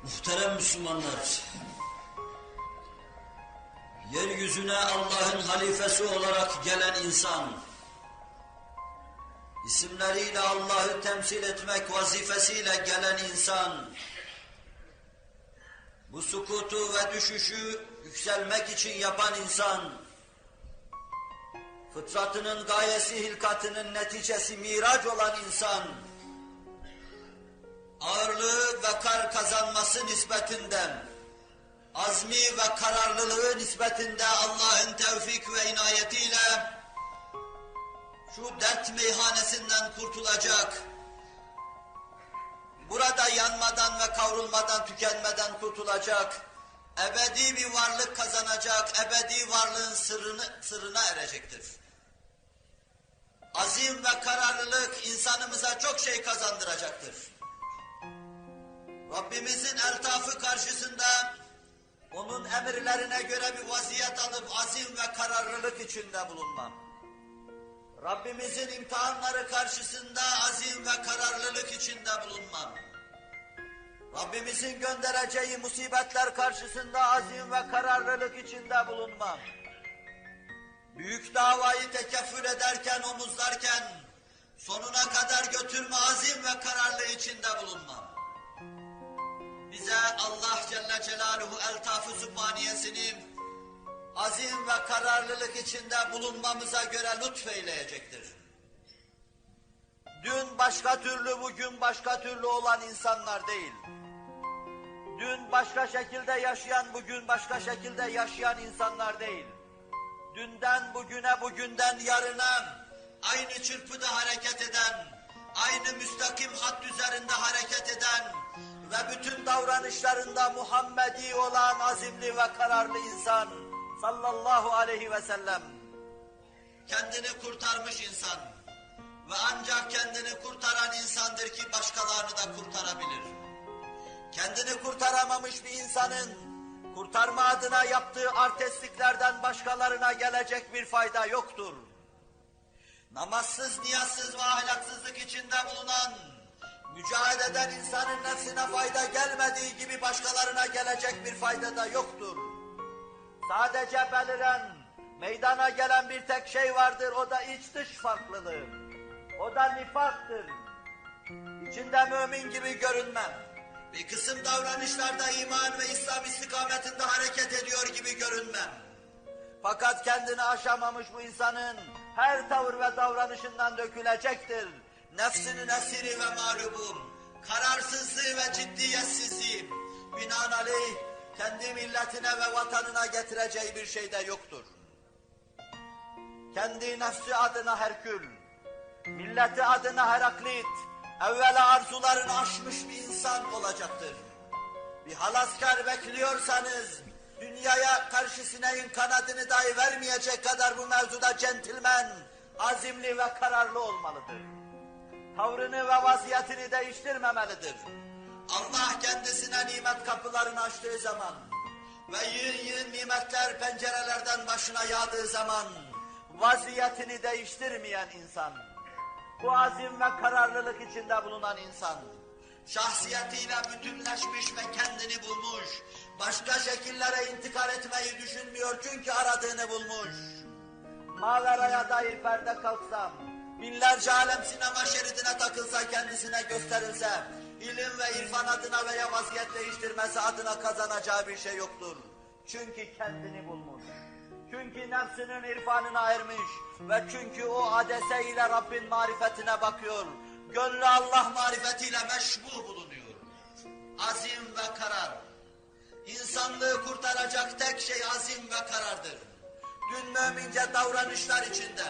Muhterem Müslümanlar, yeryüzüne Allah'ın halifesi olarak gelen insan, isimleriyle Allah'ı temsil etmek vazifesiyle gelen insan, bu sukutu ve düşüşü yükselmek için yapan insan, fıtratının gayesi hilkatının neticesi miraç olan insan, ağırlığı ve kar kazanması nispetinden, azmi ve kararlılığı nispetinde Allah'ın tevfik ve inayetiyle şu dert meyhanesinden kurtulacak, burada yanmadan ve kavrulmadan, tükenmeden kurtulacak, ebedi bir varlık kazanacak, ebedi varlığın sırrına erecektir. Azim ve kararlılık insanımıza çok şey kazandıracaktır. Rabbimizin eltafı karşısında onun emirlerine göre bir vaziyet alıp azim ve kararlılık içinde bulunmam. Rabbimizin imtihanları karşısında azim ve kararlılık içinde bulunmam. Rabbimizin göndereceği musibetler karşısında azim ve kararlılık içinde bulunmam. Büyük davayı tekeffül ederken, omuzlarken, sonuna kadar götürme azim ve kararlılığı içinde bulunmam. Bize Allah Celle Celaluhu eltaf-ı sübhaniyesini azim ve kararlılık içinde bulunmamıza göre lütfeyleyecektir. Dün başka türlü, bugün başka türlü olan insanlar değil. Dün başka şekilde yaşayan, bugün başka şekilde yaşayan insanlar değil. Dünden bugüne, bugünden yarına aynı çırpıda hareket eden, aynı müstakim hat üzerinde hareket eden ve bütün davranışlarında Muhammedi olan azimli ve kararlı insan sallallahu aleyhi ve sellem. Kendini kurtarmış insan ve ancak kendini kurtaran insandır ki başkalarını da kurtarabilir. Kendini kurtaramamış bir insanın kurtarma adına yaptığı artistliklerden başkalarına gelecek bir fayda yoktur. Namazsız, niyazsız ve ahlaksızlık içinde bulunan, mücadele eden insanın nefsine fayda gelmediği gibi başkalarına gelecek bir fayda da yoktur. Sadece beliren, meydana gelen bir tek şey vardır, o da iç dış farklılığı. O da nifaktır. İçinde mümin gibi görünmem. Bir kısım davranışlarda iman ve İslam istikametinde hareket ediyor gibi görünmem. Fakat kendini aşamamış bu insanın her tavır ve davranışından dökülecektir. Nefsinin esiri ve mağlubu, kararsızlığı ve ciddiyetsizliği, binaenaleyh kendi milletine ve vatanına getireceği bir şey de yoktur. Kendi nefsi adına Herkül, milleti adına Heraklit, evvela arzularını aşmış bir insan olacaktır. Bir halaskar bekliyorsanız, dünyaya karşı sineğin kanadını dahi vermeyecek kadar bu mevzuda centilmen, azimli ve kararlı olmalıdır. Tavrını ve vaziyetini değiştirmemelidir. Allah kendisine nimet kapılarını açtığı zaman ve yığın yığın nimetler pencerelerden başına yağdığı zaman vaziyetini değiştirmeyen insan, bu azim ve kararlılık içinde bulunan insan, şahsiyetiyle bütünleşmiş ve kendini bulmuş, başka şekillere intikal etmeyi düşünmüyor çünkü aradığını bulmuş. Mağaraya dair perde kalksam, binlerce alem sinema şeridine takılsa, kendisine gösterilse, ilim ve irfan adına veya vaziyet değiştirmesi adına kazanacağı bir şey yoktur. Çünkü kendini bulmuş. Çünkü nefsinin irfanına ermiş ve çünkü o adese ile Rabbin marifetine bakıyor. Gönlü Allah marifetiyle meşbu bulunuyor. Azim ve karar. İnsanlığı kurtaracak tek şey azim ve karardır. Dün mümince davranışlar içinde,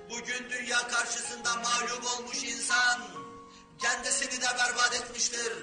bugün dünya karşısında mağlup olmuş insan, kendisini de berbat etmiştir.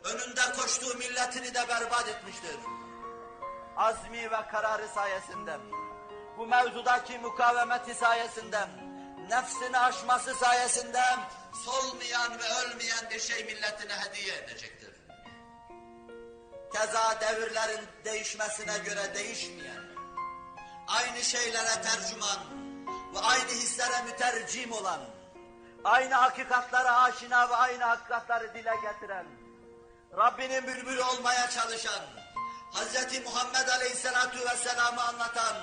Önünde koştuğu milletini de berbat etmiştir. Azmi ve kararı sayesinde, bu mevzudaki mukavemeti sayesinde, nefsini aşması sayesinde solmayan ve ölmeyen bir şey milletine hediye edecektir. Keza devirlerin değişmesine göre değişmeyen, aynı şeylere tercüman ve aynı hislere mütercim olan, aynı hakikatlara aşina ve aynı hakikatları dile getiren, Rabbinin bülbülü olmaya çalışan, Hz. Muhammed Aleyhisselatu Vesselam'ı anlatan,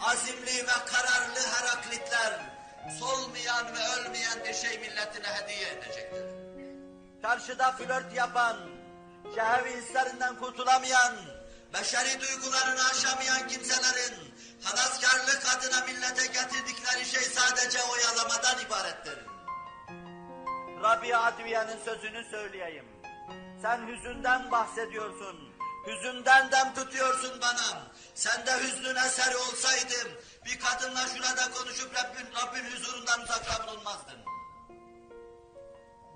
azimli ve kararlı Heraklitler, solmayan ve ölmeyen bir şey milletine hediye edecektir. Karşıda flört yapan, şehvi hislerinden kurtulamayan, beşeri duygularını aşamayan kimselerin, halaskarlık adına millete getirdikleri şey sadece oyalamadan ibarettir. Rabia Adviye'nin sözünü söyleyeyim. Sen hüzünden bahsediyorsun, hüzünden dem tutuyorsun bana. Sen de hüznün eseri olsaydın, bir kadınla şurada konuşup Rabbin huzurundan uzakta bulunmazdın.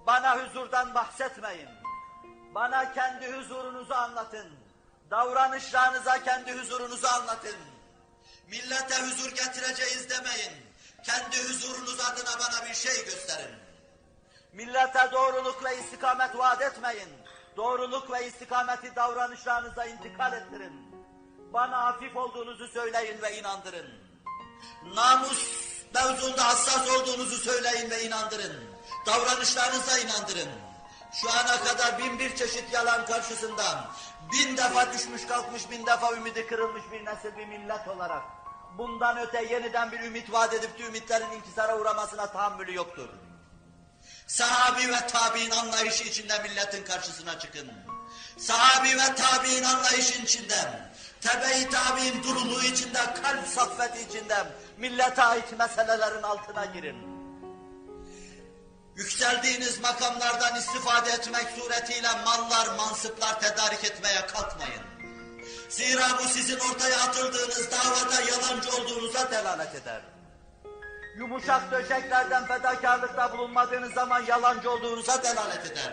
Bana huzurdan bahsetmeyin. Bana kendi huzurunuzu anlatın. Davranışlarınıza kendi huzurunuzu anlatın. Millete huzur getireceğiz demeyin. Kendi huzurunuz adına bana bir şey gösterin. Millete doğruluk ve istikamet vaat etmeyin. Doğruluk ve istikameti davranışlarınıza intikal ettirin. Bana hafif olduğunuzu söyleyin ve inandırın. Namus mevzunda hassas olduğunuzu söyleyin ve inandırın. Davranışlarınıza inandırın. Şu ana kadar 1001 çeşit yalan karşısında 1000 defa düşmüş kalkmış, 1000 defa ümidi kırılmış bir nesil, bir millet olarak bundan öte yeniden bir ümit vaat edip de ümitlerin inkisara uğramasına tahammülü yoktur. Sahabi ve tabi'in anlayışı içinde milletin karşısına çıkın. Sahabi ve tabi'in anlayışı içinde, tebe-i tabi'in duruluğu içinde, kalp saffeti içinde millete ait meselelerin altına girin. Yükseldiğiniz makamlardan istifade etmek suretiyle mallar, mansıplar tedarik etmeye kalkmayın. Zira bu sizin ortaya atıldığınız davada yalancı olduğunuza delalet eder. Yumuşak döşeklerden fedakarlıkta bulunmadığınız zaman yalancı olduğunuza delalet eder.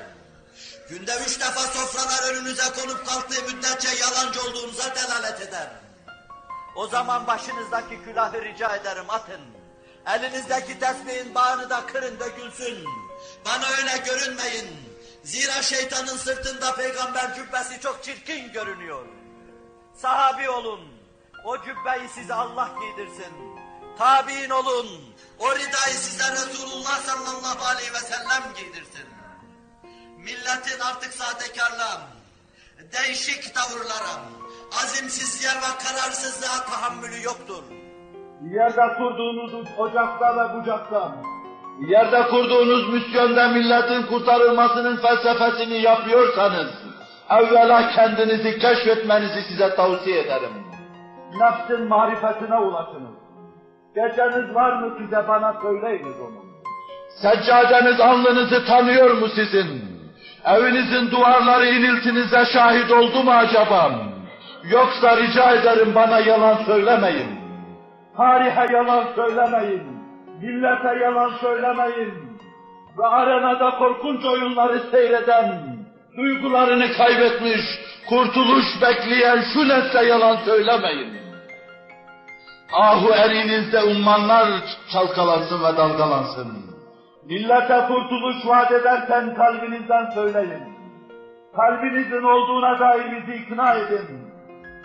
Günde 3 defa sofralar önünüze konup kalktığı müddetçe yalancı olduğunuza delalet eder. O zaman başınızdaki külahı rica ederim atın. Elinizdeki tesbihin bağını da kırın dökülsün. Bana öyle görünmeyin. Zira şeytanın sırtında peygamber cübbesi çok çirkin görünüyor. Sahabi olun. O cübbeyi size Allah giydirsin. Tabi'in olun. O ridayı size Resulullah sallallahu aleyhi ve sellem giydirsin. Milletin artık sahtekarlığa, değişik tavırlara, azimsizliğe ve kararsızlığa tahammülü yoktur. Yerde kurduğunuz ocakta ve bucakta, yerde kurduğunuz misyonda milletin kurtarılmasının felsefesini yapıyorsanız, evvela kendinizi keşfetmenizi size tavsiye ederim. Nefsin marifetine ulaşınız. Geceniz var mı size, bana söyleyiniz onu. Seccadeniz alnınızı tanıyor mu sizin? Evinizin duvarları iniltinize şahit oldu mu acaba? Yoksa rica ederim bana yalan söylemeyin. Tarihe yalan söylemeyin. Millete yalan söylemeyin. Ve arenada korkunç oyunları seyreden, duygularını kaybetmiş, kurtuluş bekleyen şu nesle yalan söylemeyin. Ahu elinizde ummanlar çalkalansın ve dalgalansın. Millete kurtuluş vaat ederken kalbinizden söyleyin. Kalbinizin olduğuna dair bizi ikna edin.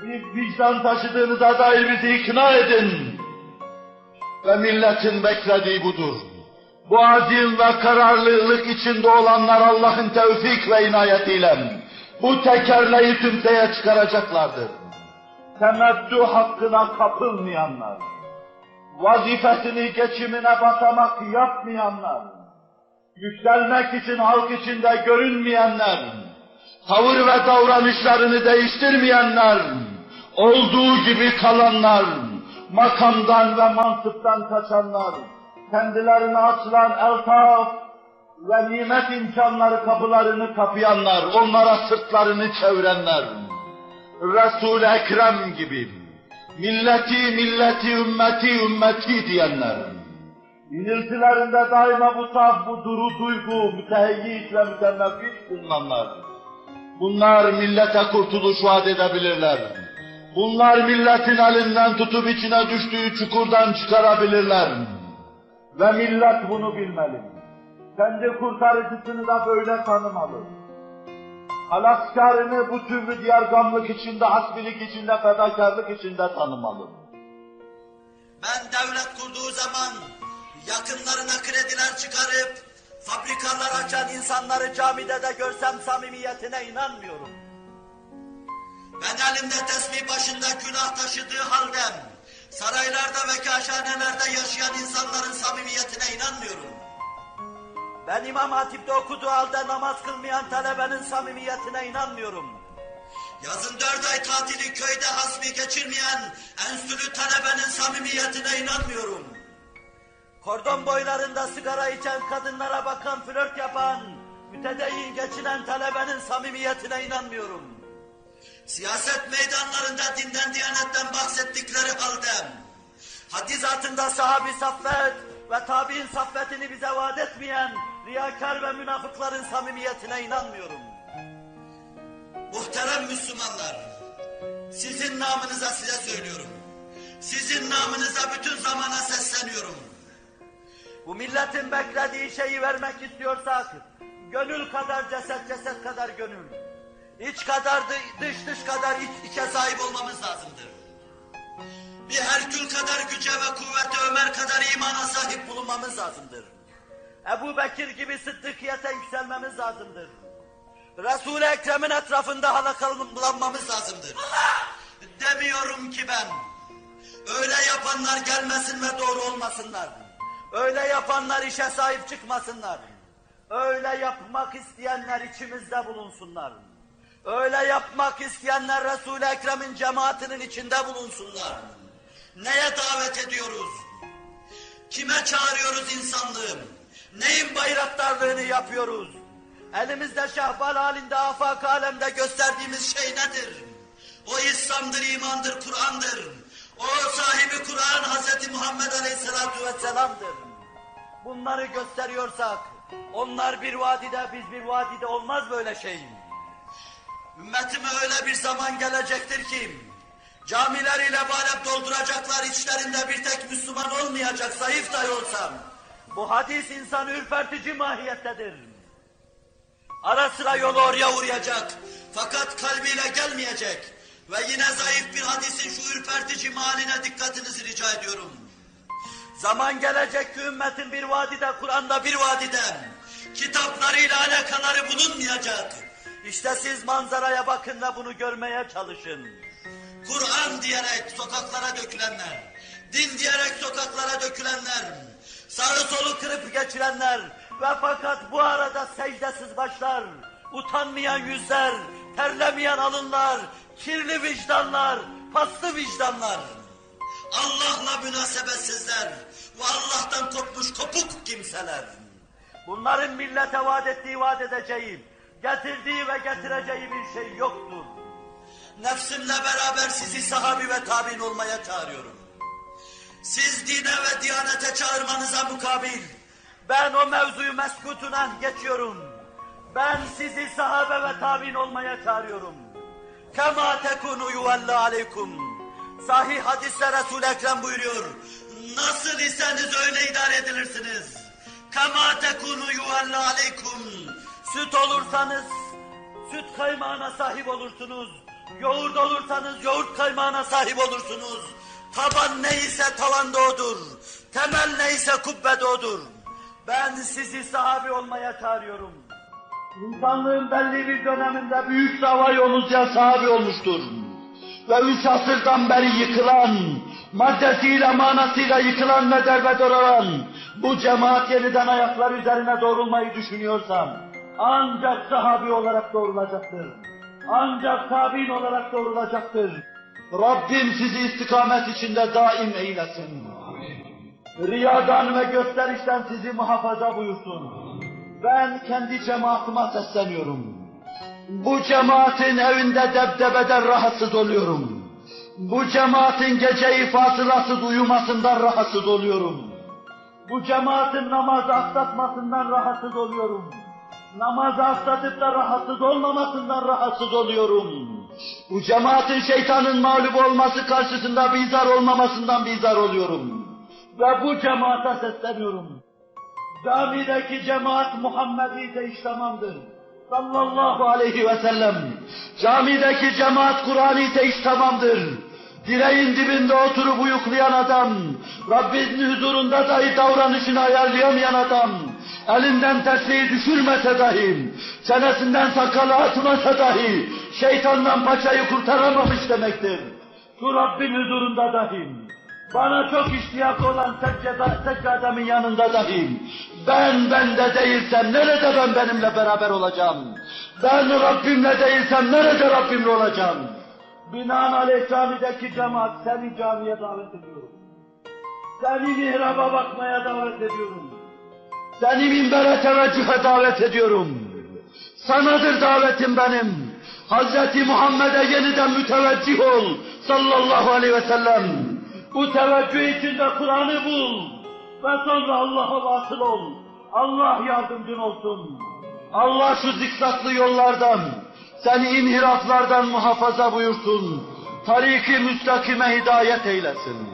Bir vicdan taşıdığınıza dair bizi ikna edin. Ve milletin beklediği budur. Bu azim ve kararlılık içinde olanlar Allah'ın tevfik ve inayetiyle bu tekerleği tümseye çıkaracaklardır. Temettü hakkına kapılmayanlar, vazifesini geçimine basamak yapmayanlar, yükselmek için halk içinde görünmeyenler, tavır ve davranışlarını değiştirmeyenler, olduğu gibi kalanlar, makamdan ve mansıptan kaçanlar, kendilerine açılan eltaf ve nimet imkanları kapılarını kapayanlar, onlara sırtlarını çevirenler, Resul-i Ekrem gibi, milleti, ümmeti diyenler, iniltilerinde daima bu saf, bu duygu, müteheyyiz ve mütennefis bulunanlar, bunlar millete kurtuluş vaat edebilirler. Bunlar milletin elinden tutup içine düştüğü çukurdan çıkarabilirler. Ve millet bunu bilmeli. Kendi kurtarıcısını da böyle tanımalı. Halaskarını bu türlü diyargamlık içinde, hasbilik içinde, fedakarlık içinde tanımalı. Ben devlet kurduğu zaman yakınlarına krediler çıkarıp Fabrikalar açan insanları camide de görsem samimiyetine inanmıyorum. Ben elimde tesbih başında günah taşıdığı halde saraylarda ve kâşhanelerde yaşayan insanların samimiyetine inanmıyorum. Ben İmam Hatip'te okuduğu halde namaz kılmayan talebenin samimiyetine inanmıyorum. Yazın 4 ay tatili köyde hasbi geçirmeyen enstitülü talebenin samimiyetine inanmıyorum. Kordon boylarında sigara içen kadınlara bakan, flört yapan, mütedeyyin geçinen talebenin samimiyetine inanmıyorum. Siyaset meydanlarında dinden diyanetten bahsettikleri halde, hadizatında sahabi saffet ve tabi'in saffetini bize vaat etmeyen riyakar ve münafıkların samimiyetine inanmıyorum. Muhterem Müslümanlar, sizin namınıza size söylüyorum. Sizin namınıza bütün zamana sesleniyorum. Bu milletin beklediği şeyi vermek istiyorsak, gönül kadar ceset, ceset kadar gönül. İç kadar dış kadar içe sahip olmamız lazımdır. Bir Herkül kadar güce ve kuvvete, Ömer kadar imana sahip bulunmamız lazımdır. Ebu Bekir gibi sıddıkiyete yükselmemiz lazımdır. Resul-i Ekrem'in etrafında halakalanmamız lazımdır. Demiyorum ki ben, öyle yapanlar gelmesin ve doğru olmasınlar. Öyle yapanlar işe sahip çıkmasınlar. Öyle yapmak isteyenler içimizde bulunsunlar. Öyle yapmak isteyenler Resul-i Ekrem'in cemaatinin içinde bulunsunlar. Neye davet ediyoruz? Kime çağırıyoruz insanlığım? Neyin bayraktarlığını yapıyoruz? Elimizde şehbal halinde afak alemde gösterdiğimiz şey nedir? O İslam'dır, imandır, Kur'an'dır. O sahibi Kur'an Hz. Muhammed Aleyhisselatü Vesselam'dır. Bunları gösteriyorsak, onlar bir vadide, biz bir vadide, olmaz böyle şey. Ümmetime öyle bir zaman gelecektir ki, camileriyle balep dolduracaklar, içlerinde bir tek Müslüman olmayacak, zayıf dahi olsam. Bu hadis insanı ürpertici mahiyettedir. Ara sıra yolu oraya uğrayacak, fakat kalbiyle gelmeyecek. Ve yine zayıf bir hadisin şu ürpertici mahaline dikkatinizi rica ediyorum. Zaman gelecek ki ümmetin bir vadide, Kur'an'da bir vadide, kitaplarıyla alakaları bulunmayacak. İşte siz manzaraya bakın ve bunu görmeye çalışın. Kur'an diyerek sokaklara dökülenler, din diyerek sokaklara dökülenler, sağı solu kırıp geçirenler ve fakat bu arada secdesiz başlar, utanmayan yüzler, terlemeyen alınlar, kirli vicdanlar, paslı vicdanlar, Allah'la münasebetsizler ve Allah'tan kopmuş kopuk kimseler. Bunların millete vaat ettiği, vaat edeceği, getirdiği ve getireceği bir şey yoktur. Nefsimle beraber sizi sahabi ve tabi'in olmaya çağırıyorum. Siz dine ve diyanete çağırmanıza mukabil, ben o mevzuyu meskutunen geçiyorum. Ben sizi sahabe ve tabi'in olmaya çağırıyorum. Kema tekunu yuvalla aleykum. Sahih hadiste Resul-i Ekrem buyuruyor. Nasıl iseniz öyle idare edilirsiniz. Kema tekunu yuvalla aleykum. Süt olursanız süt kaymağına sahip olursunuz. Yoğurt olursanız yoğurt kaymağına sahip olursunuz. Taban neyse tavanda odur. Temel neyse kubbede odur. Ben sizi sahabi olmaya çağırıyorum. İnsanlığın belli bir döneminde büyük dava yolcuya sahabi olmuştur. Ve 3 asırdan beri yıkılan, maddesiyle manasıyla yıkılan ve derbeder olan bu cemaat yeniden ayaklar üzerine doğrulmayı düşünüyorsam, ancak sahabi olarak doğrulacaktır. Ancak tabi'in olarak doğrulacaktır. Rabbim sizi istikamet içinde daim eylesin. Riyadan ve gösterişten sizi muhafaza buyursun. Ben kendi cemaatime sesleniyorum. Bu cemaatin evinde debdebeden rahatsız oluyorum. Bu cemaatin gece-i fasılasız uyumasından rahatsız oluyorum. Bu cemaatin namazı aksatmasından rahatsız oluyorum. Namazı aksatıp da rahatsız olmamasından rahatsız oluyorum. Bu cemaatin şeytanın mağlup olması karşısında bizar olmamasından bizar oluyorum. Ve bu cemaate sesleniyorum. Camideki cemaat Muhammed'i iş tamamdır. Sallallahu aleyhi ve sellem. Camideki cemaat Kur'an'ı iş tamamdır. Direğin dibinde oturup uyuklayan adam, Rabbinin huzurunda dahi davranışını ayarlayamayan adam, elinden tesbihi düşürmese dahi, çenesinden sakalı atmasa dahi, şeytandan paçayı kurtaramamış demektir. Şu Rabbin huzurunda dahi, bana çok iştiyak olan seccademin yanında dahi, ben de değilsem nerede ben benimle beraber olacağım? Ben Rabbimle değilsem nerede Rabbimle olacağım? Binaenaleyh camideki cemaat, seni camiye davet ediyorum. Seni mihraba bakmaya davet ediyorum. Seni minbere teveccühe davet ediyorum. Sanadır davetim benim. Hazreti Muhammed'e yeniden müteveccih ol sallallahu aleyhi ve sellem. Bu teveccüh içinde Kur'an'ı bul ve sonra Allah'a vasıl ol. Allah yardımcın olsun. Allah şu zikzaklı yollardan, seni inhiraflardan muhafaza buyursun. Tarik-i müstakime hidayet eylesin.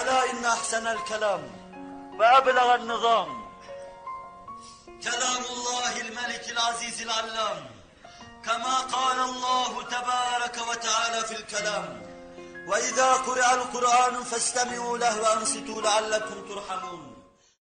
Ela inne ahsenel kelam ve eblegan nizam. Kelamullahil melikil azizil allam. Kema kâlallahu tebâreke ve teâlâ fil kelam. Ve izâ kuri'al Kur'an festemi'û leh ve ansitû leallekum turhamun.